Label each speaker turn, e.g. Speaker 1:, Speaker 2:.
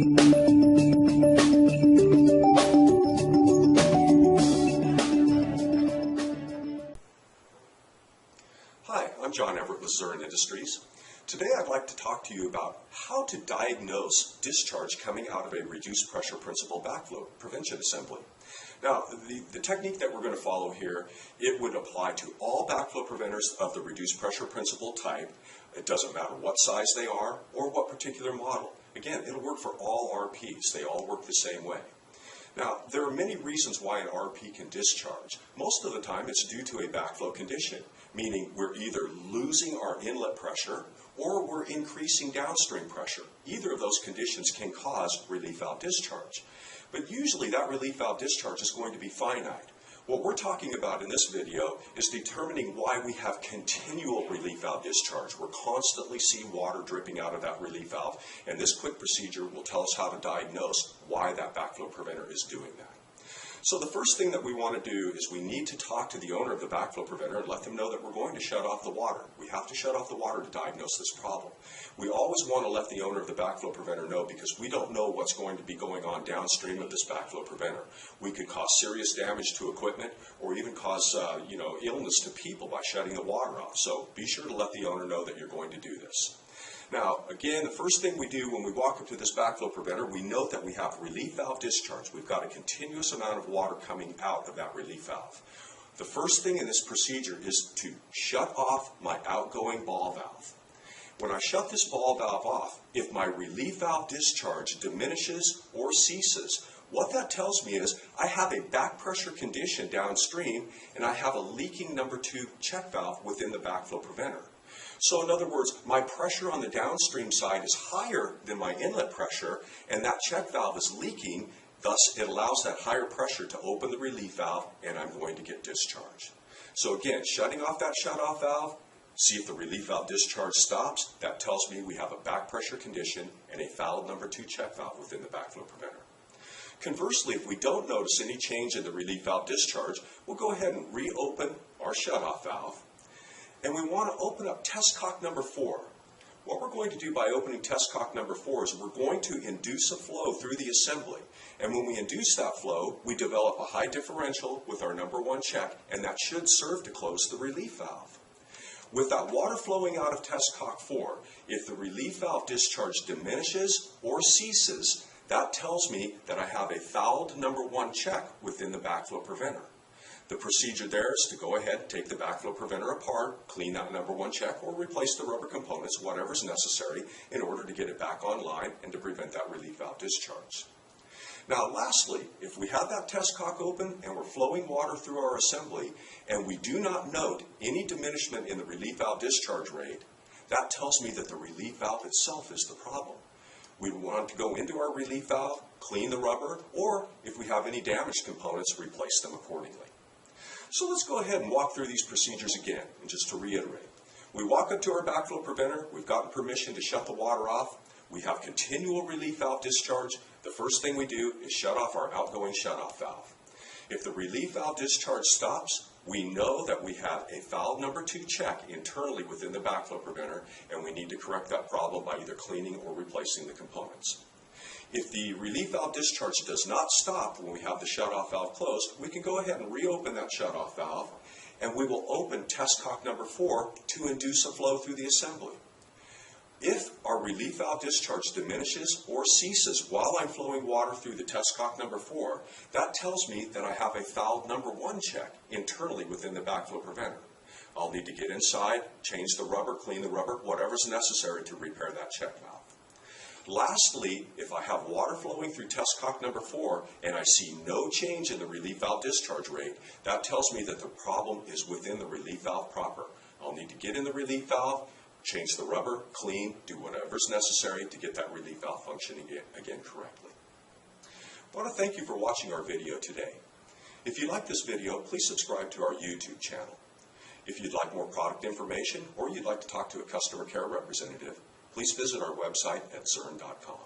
Speaker 1: Hi, I'm John Everett with Zurn Industries. Today I'd like to talk to you about how to diagnose discharge coming out of a reduced pressure principle backflow prevention assembly. Now, the technique that we're going to follow here, it would apply to all backflow preventers of the reduced pressure principle type. It doesn't matter what size they are or what particular model. Again, it'll work for all RPs. They all work the same way. Now, there are many reasons why an RP can discharge. Most of the time it's due to a backflow condition, meaning we're either losing our inlet pressure or we're increasing downstream pressure. Either of those conditions can cause relief valve discharge. But usually that relief valve discharge is going to be finite. What we're talking about in this video is determining why we have continual relief valve discharge. We're constantly see water dripping out of that relief valve, and this quick procedure will tell us how to diagnose why that backflow preventer is doing that. So the first thing that we want to do is we need to talk to the owner of the backflow preventer and let them know that we're going to shut off the water. We have to shut off the water to diagnose this problem. We always want to let the owner of the backflow preventer know because we don't know what's going to be going on downstream of this backflow preventer. We could cause serious damage to equipment or even cause illness to people by shutting the water off. So be sure to let the owner know that you're going to do this. Now, again, the first thing we do when we walk up to this backflow preventer, we note that we have relief valve discharge. We've got a continuous amount of water coming out of that relief valve. The first thing in this procedure is to shut off my outgoing ball valve. When I shut this ball valve off, if my relief valve discharge diminishes or ceases, what that tells me is I have a back pressure condition downstream and I have a leaking number 2 check valve within the backflow preventer. So in other words, my pressure on the downstream side is higher than my inlet pressure, and that check valve is leaking, thus it allows that higher pressure to open the relief valve, and I'm going to get discharge. So again, shutting off that shut-off valve, see if the relief valve discharge stops. That tells me we have a back pressure condition and a fouled number 2 check valve within the backflow preventer. Conversely, if we don't notice any change in the relief valve discharge, we'll go ahead and reopen our shut-off valve. And we want to open up test cock number 4. What we're going to do by opening test cock number 4 is we're going to induce a flow through the assembly. And when we induce that flow, we develop a high differential with our number 1 check, and that should serve to close the relief valve. With that water flowing out of test cock 4, if the relief valve discharge diminishes or ceases, that tells me that I have a fouled number 1 check within the backflow preventer. The procedure there is to go ahead, take the backflow preventer apart, clean that number 1 check, or replace the rubber components, whatever is necessary, in order to get it back online and to prevent that relief valve discharge. Now lastly, if we have that test cock open and we're flowing water through our assembly and we do not note any diminishment in the relief valve discharge rate, that tells me that the relief valve itself is the problem. We want to go into our relief valve, clean the rubber, or if we have any damaged components, replace them accordingly. So let's go ahead and walk through these procedures again, and just to reiterate. We walk up to our backflow preventer, we've gotten permission to shut the water off, we have continual relief valve discharge. The first thing we do is shut off our outgoing shut-off valve. If the relief valve discharge stops, we know that we have a fouled number 2 check internally within the backflow preventer, and we need to correct that problem by either cleaning or replacing the components. If the relief valve discharge does not stop when we have the shut-off valve closed, we can go ahead and reopen that shut-off valve, and we will open test cock number 4 to induce a flow through the assembly. If our relief valve discharge diminishes or ceases while I'm flowing water through the test cock number 4, that tells me that I have a fouled number 1 check internally within the backflow preventer. I'll need to get inside, change the rubber, clean the rubber, whatever's necessary to repair that check valve. Lastly, if I have water flowing through test cock number 4 and I see no change in the relief valve discharge rate, that tells me that the problem is within the relief valve proper. I'll need to get in the relief valve, change the rubber, clean, do whatever's necessary to get that relief valve functioning again correctly. I want to thank you for watching our video today. If you like this video, please subscribe to our YouTube channel. If you'd like more product information or you'd like to talk to a customer care representative, please visit our website at zurn.com.